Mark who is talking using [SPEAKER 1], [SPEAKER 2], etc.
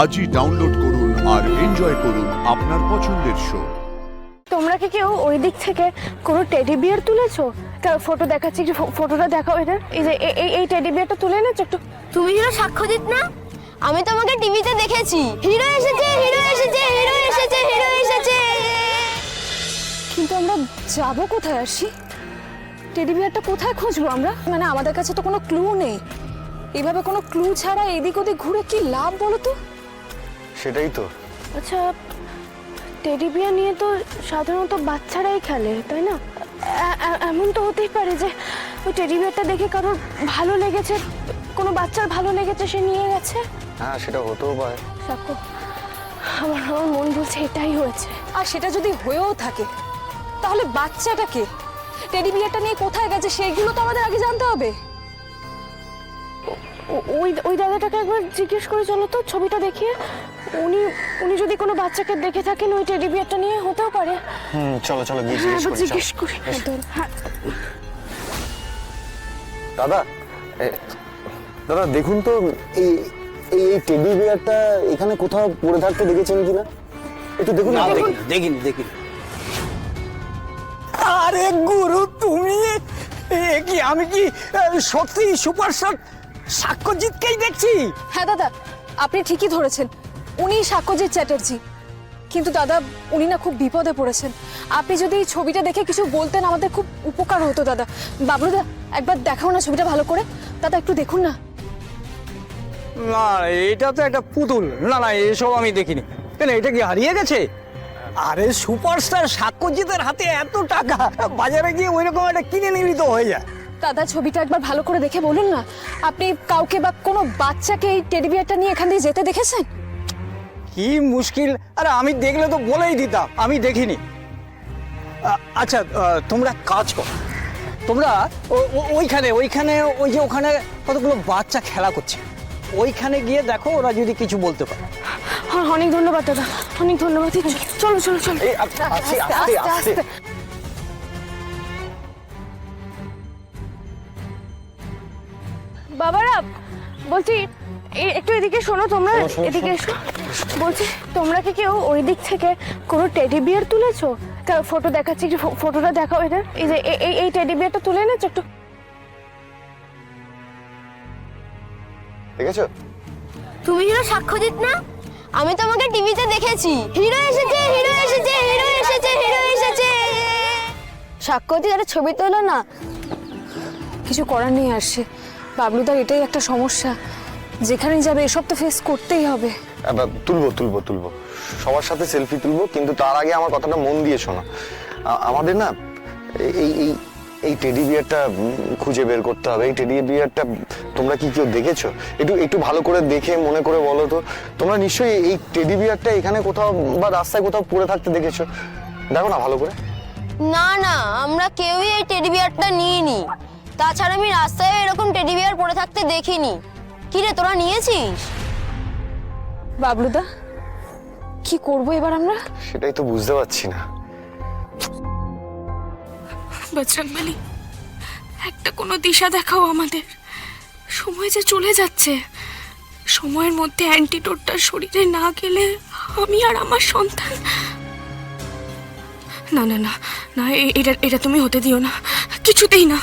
[SPEAKER 1] আজই ডাউনলোড করুন আর এনজয় করুন আপনার পছন্দের শো।
[SPEAKER 2] তোমরা কি কেউ ওই দিক থেকে কোনো টেডি বিয়ার তুলেছো? ফটো দেখাচ্ছি, একটু ফটোটা দেখাও এদের। এই যে এই টেডি বিয়ারটা তুলে এনেছো একটু।
[SPEAKER 3] তুমি হিরো সাক্ষ্যজিৎ না? আমি তোমাকে টিভিতে দেখেছি। হিরো এসেছে, হিরো এসেছে, হিরো এসেছে, হিরো এসেছে।
[SPEAKER 2] কিন্তু আমরা যাবো কোথায়? আসি টেডি বিয়ারটা কোথায় খুঁজবো আমরা? মানে আমাদের কাছে তো কোনো ক্লু নেই। এইভাবে কোনো ক্লু ছাড়া এদিক ওদিক ঘুরে কি লাভ বলো তো?
[SPEAKER 4] সেটাই তো।
[SPEAKER 2] আচ্ছা, টেডি বিয়ার নিয়ে তো সাধারণত বাচ্চারাই খেলে, তাই না? এমন তো হতেই পারে যে ওই টেডি বিয়ারটা দেখে কারোর ভালো লেগেছে, কোনো বাচ্চার ভালো লেগেছে, সে নিয়ে গেছে।
[SPEAKER 4] হ্যাঁ, সেটা হতেও পারে।
[SPEAKER 2] সাক্ষ্য, আমার মন বলছে এটাই হয়েছে।
[SPEAKER 5] আর সেটা যদি হয়েও থাকে তাহলে বাচ্চাটা কে, টেডি বিয়ারটা নিয়ে কোথায় গেছে সেইগুলো তো আমাদের আগে জানতে হবে।
[SPEAKER 2] ওই দাদাটাকে একবার জিজ্ঞেস করে চলো তো, ছবিটা দেখিয়ে। উনি যদি কোনো বাচ্চাকে দেখে থাকেন ওই টেডি বিয়ারটা নিয়ে, হতেও পারে।
[SPEAKER 4] চলো চলো গিয়ে
[SPEAKER 2] জিজ্ঞেস করি। হ্যাঁ,
[SPEAKER 4] দাদা, দাদা দেখুন তো, এই এই টেডি বিয়ারটা এখানে কোথাও পড়ে থাকতে দেখেছেন কিনা একটু দেখুন না।
[SPEAKER 6] দেখিনি। আরে গুরু, তুমি কি, আমি কি সত্যি সুপারস্টার সাক্ষ্যজিৎকেই দেখছি?
[SPEAKER 5] হ্যাঁ দাদা, আপনি ঠিকই ধরেছেন, উনি সাক্ষ্যজিৎ চ্যাটার্জি। কিন্তু দাদা, উনি না খুব বিপদে পড়েছেন। আপনি যদি এই ছবিটা দেখে কিছু বলতেন আমাদের খুব উপকার হতো দাদা। বাবলুদা, একবার দেখাও না ছবিটা ভালো করে। দাদা একটু দেখুন না।
[SPEAKER 6] না, এটা তো একটা পুতুল। না না, এসব আমি দেখিনি। কেন, এটা কি হারিয়ে গেছে? আরে সুপারস্টার সাক্ষ্যজিতের হাতে এত টাকা, বাজারে গিয়ে ওইরকম একটা কিনে নিবি তো হয়ে যায়।
[SPEAKER 5] দাদা, ছবিটা একবার ভালো করে দেখে বলুন না, আপনি কাউকে বা কোনো বাচ্চাকে এই টেডি বিয়ারটা নিয়ে এখান দিয়ে যেতে দেখেছেন?
[SPEAKER 6] কি মুশকিল! আরে আমি দেখলে তো বলেই দিতাম, আমি দেখিনি। আচ্ছা, তোমরা কাজ করো, তোমরা ওইখানে ওই যে ওখানে কতগুলো বাচ্চা খেলা করছে, ওইখানে গিয়ে দেখো ওরা যদি কিছু বলতে পারে।
[SPEAKER 2] অনেক ধন্যবাদ দাদা, অনেক ধন্যবাদ। চলো চলো চলো।
[SPEAKER 4] আস্তে।
[SPEAKER 2] বাবারা, বলছি একটু এদিকে শোনো তোমরা, এদিকে এসো। বলছি তোমরা কি কেউ ওই দিক থেকে কোনো টেডি বিয়ার তুলেছো? ফটো দেখাচ্ছি, একটু ফটোটা দেখাও এদের। এই যে এই টেডি বিয়ারটা তুলে এনেছো একটু।
[SPEAKER 4] দেখেছো?
[SPEAKER 3] তুমি হিরো সাক্ষ্যজিৎ না? আমি তোমাকে টিভিতে দেখেছি। হিরো এসেছে, হিরো এসেছে, হিরো এসেছে, হিরো এসেছে। সাক্ষ্যজিৎ একটা ছবি তোলো না।
[SPEAKER 5] কিছু করার নেই আসছে। বাবলুদার এটাই একটা সমস্যা, যেখানেই যাবে এসব তো ফেস করতেই হবে।
[SPEAKER 4] তুলবো সবার সাথে সেলফি তুলবো, কিন্তু তার আগে আমার কথাটা মন দিয়ে শোনো। আমাদের না এই টেডি বিয়ারটা খুঁজে বের করতে হবে। এই টেডি বিয়ারটা তোমরা কি কেউ দেখেছো? একটু ভালো করে দেখে মনে করে বলো তো। তোমরা নিশ্চয়ই এই টেডি বিয়ারটা এখানে কোথাও বা রাস্তায় কোথাও পড়ে থাকতে দেখেছো। দেখো না ভালো করে।
[SPEAKER 3] না না, আমরা কেউই এই টেডি বিয়ারটা নিইনি। তাছাড়া আমি রাস্তায় এরকম টেডি বিয়ার পড়ে থাকতে দেখিনি। কি রে, তোরা নিয়েছিস?
[SPEAKER 5] বাবলুদা, কি করবো এবার আমরা?
[SPEAKER 4] সেটাই তো বুঝতে পারছি না।
[SPEAKER 7] বজরংবলী, একটা কোনো দিশা দেখাও আমাদের। সময় যে চলে যাচ্ছে, সময়ের মধ্যে অ্যান্টিডোটটা শরীরে না গেলে আমি আর আমার সন্তান। না না না না, এটা তুমি হতে দিও না, কিছুতেই না।